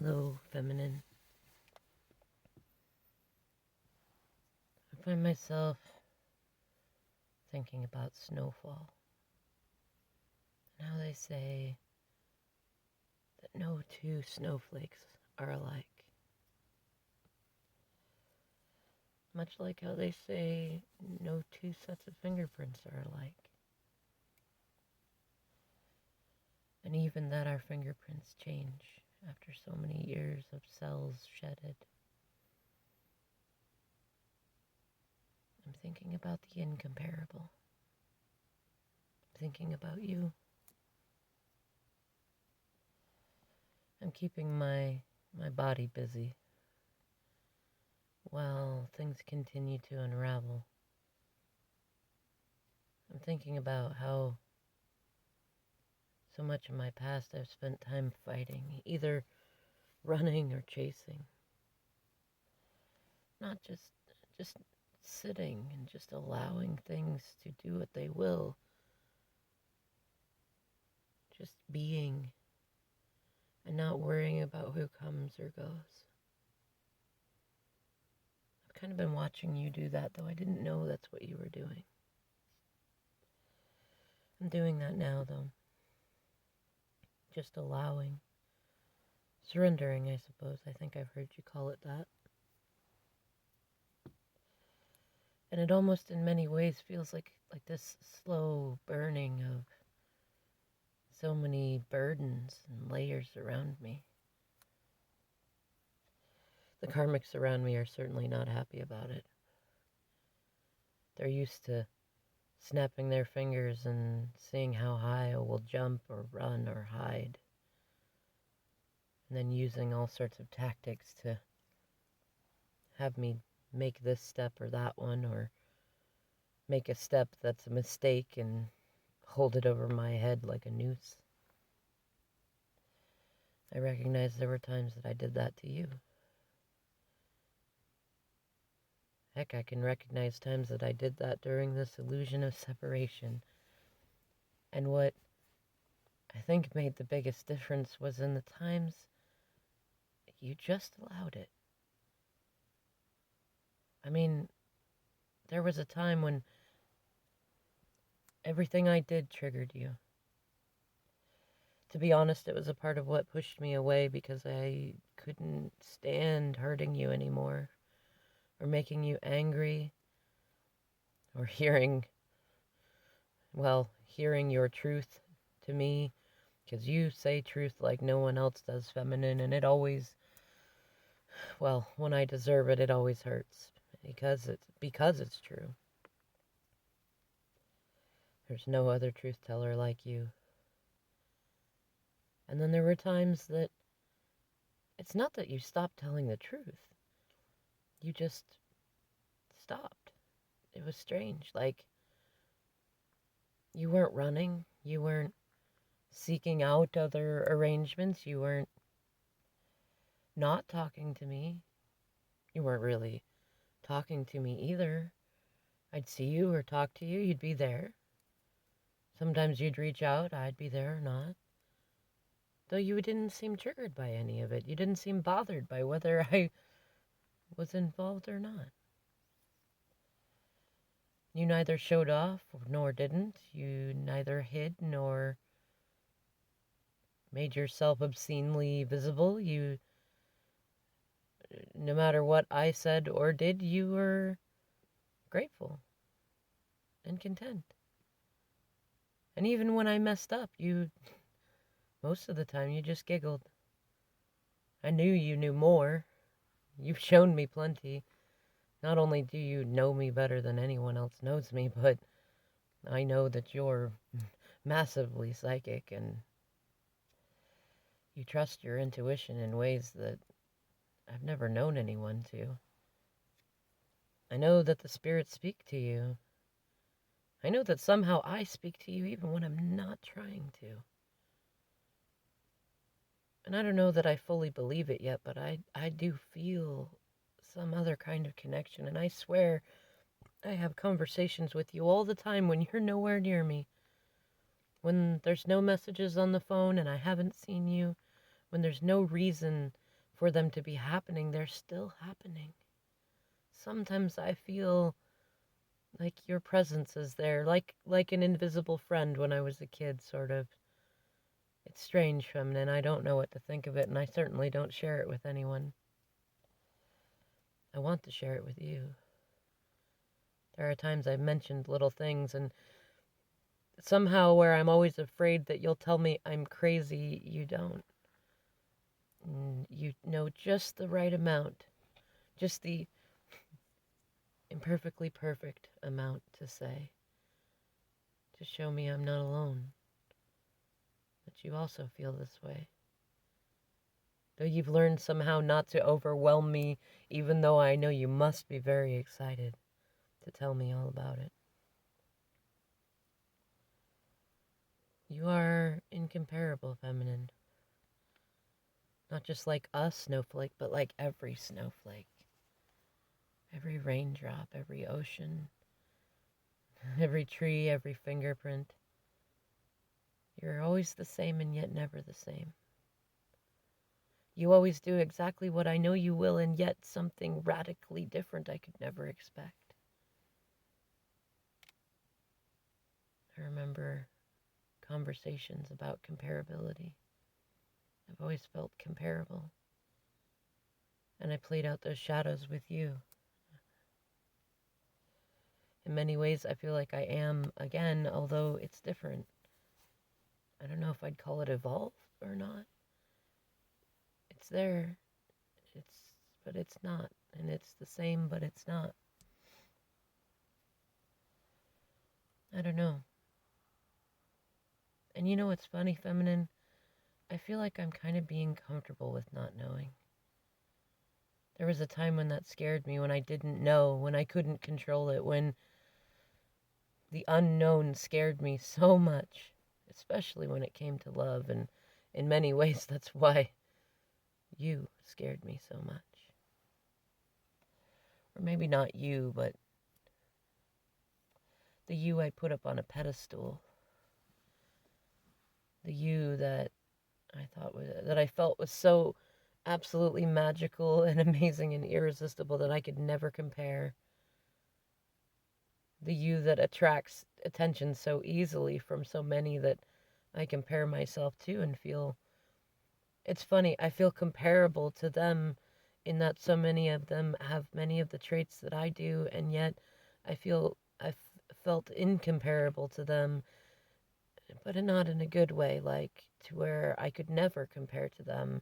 low feminine. I find myself thinking about snowfall and how they say that no two snowflakes are alike. Much like how they say no two sets of fingerprints are alike. And even that our fingerprints change after so many years of cells shedded. I'm thinking about the incomparable. I'm thinking about you. I'm keeping my body busy while things continue to unravel. I'm thinking about how so much of my past I've spent time fighting, either running or chasing. Not just sitting and just allowing things to do what they will. Just being and not worrying about who comes or goes. I've kind of been watching you do that, though I didn't know that's what you were doing. I'm doing that now, though. Just allowing. Surrendering, I suppose. I think I've heard you call it that. And it almost in many ways feels like this slow burning of so many burdens and layers around me. The karmics around me are certainly not happy about it. They're used to snapping their fingers and seeing how high I will jump or run or hide. And then using all sorts of tactics to have me make this step or that one, or make a step that's a mistake and hold it over my head like a noose. I recognize there were times that I did that to you. Heck, I can recognize times that I did that during this illusion of separation. And what I think made the biggest difference was in the times you just allowed it. I mean, there was a time when everything I did triggered you. To be honest, it was a part of what pushed me away because I couldn't stand hurting you anymore, or making you angry, or hearing your truth to me, because you say truth like no one else does, feminine, and it always, when I deserve it, it always hurts, because it's true. There's no other truth teller like you. And then there were times that it's not that you stopped telling the truth. You just stopped. It was strange. Like, you weren't running. You weren't seeking out other arrangements. You weren't not talking to me. You weren't really talking to me either. I'd see you or talk to you. You'd be there. Sometimes you'd reach out. I'd be there or not. Though you didn't seem triggered by any of it. You didn't seem bothered by whether I was involved or not. You neither showed off nor didn't. You neither hid nor made yourself obscenely visible. You, no matter what I said or did, you were grateful and content. And even when I messed up, most of the time, you just giggled. I knew you knew more. You've shown me plenty. Not only do you know me better than anyone else knows me, but I know that you're massively psychic, and you trust your intuition in ways that I've never known anyone to. I know that the spirits speak to you. I know that somehow I speak to you even when I'm not trying to. And I don't know that I fully believe it yet, but I do feel some other kind of connection. And I swear I have conversations with you all the time when you're nowhere near me. When there's no messages on the phone and I haven't seen you. When there's no reason for them to be happening, they're still happening. Sometimes I feel like your presence is there, like an invisible friend when I was a kid, sort of. It's strange, feminine. I don't know what to think of it, and I certainly don't share it with anyone. I want to share it with you. There are times I've mentioned little things, and somehow where I'm always afraid that you'll tell me I'm crazy, you don't. And you know just the right amount, just the imperfectly perfect amount to say, to show me I'm not alone, that you also feel this way. Though you've learned somehow not to overwhelm me, even though I know you must be very excited to tell me all about it. You are incomparable, feminine. Not just like a snowflake, but like every snowflake. Every raindrop, every ocean, every tree, every fingerprint. You're always the same and yet never the same. You always do exactly what I know you will, and yet something radically different I could never expect. I remember conversations about comparability. I've always felt comparable. And I played out those shadows with you. In many ways, I feel like I am again, although it's different. I don't know if I'd call it evolved or not. It's there, but it's not. And it's the same, but it's not. I don't know. And you know what's funny, feminine? I feel like I'm kind of being comfortable with not knowing. There was a time when that scared me, when I didn't know, when I couldn't control it, when the unknown scared me so much, especially when it came to love, and in many ways that's why you scared me so much. Or maybe not you, but the you I put up on a pedestal. The you that I felt was so absolutely magical and amazing and irresistible that I could never compare. The you that attracts attention so easily from so many that I compare myself to and feel. It's funny, I feel comparable to them in that so many of them have many of the traits that I do, and yet I've felt incomparable to them, but not in a good way, like to where I could never compare to them,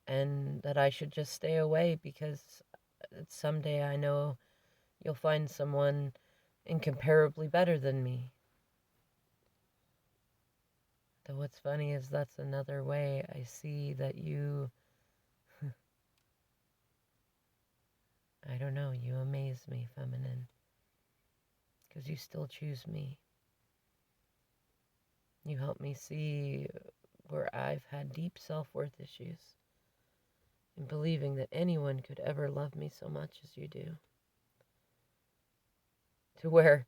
and that I should just stay away because someday I know you'll find someone incomparably better than me. Though what's funny is that's another way I see that you, I don't know, you amaze me, feminine, because you still choose me. You help me see where I've had deep self-worth issues in believing that anyone could ever love me so much as you do. To where,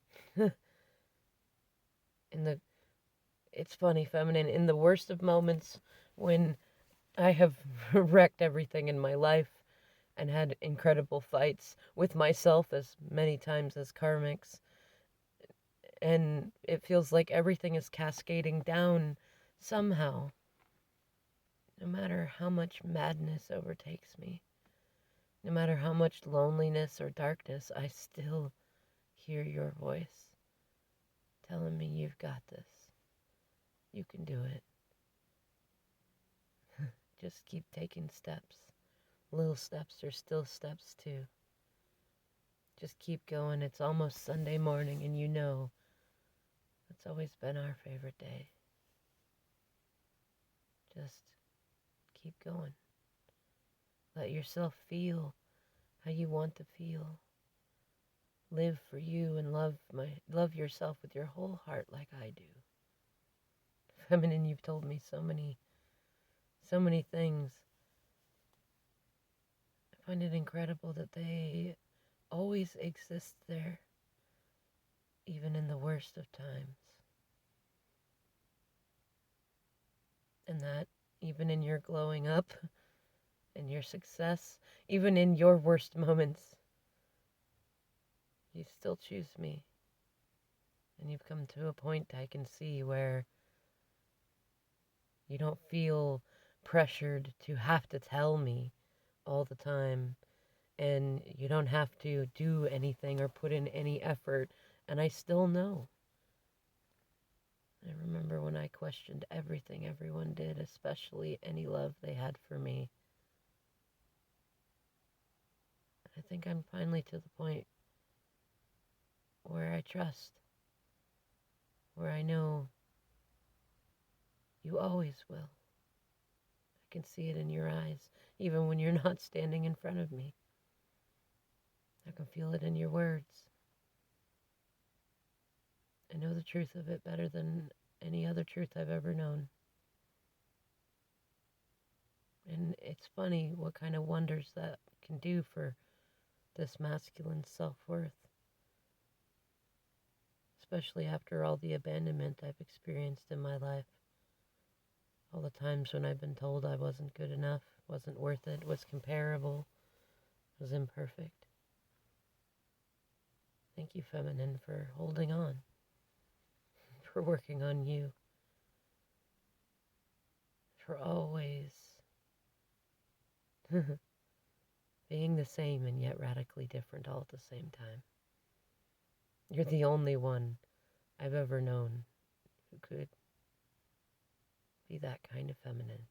it's funny, feminine, in the worst of moments when I have wrecked everything in my life and had incredible fights with myself as many times as karmics, and it feels like everything is cascading down somehow. No matter how much madness overtakes me, no matter how much loneliness or darkness, I still hear your voice telling me you've got this. You can do it. Just keep taking steps. Little steps are still steps too. Just keep going. It's almost Sunday morning, and you know it's always been our favorite day. Just keep going. Let yourself feel how you want to feel. Live for you and love yourself with your whole heart like I do. Feminine, you've told me so many things. I find it incredible that they always exist there, even in the worst of times. And that even in your glowing up and your success, even in your worst moments. You still choose me. And you've come to a point I can see where you don't feel pressured to have to tell me all the time. And you don't have to do anything or put in any effort. And I still know. I remember when I questioned everything everyone did, especially any love they had for me. I think I'm finally to the point where I trust, where I know you always will. I can see it in your eyes, even when you're not standing in front of me. I can feel it in your words. I know the truth of it better than any other truth I've ever known. And it's funny what kind of wonders that can do for this masculine self-worth, especially after all the abandonment I've experienced in my life. All the times when I've been told I wasn't good enough, wasn't worth it, was comparable, was imperfect. Thank you, feminine, for holding on, for working on you, for always being the same and yet radically different all at the same time. You're the only one I've ever known who could be that kind of feminine.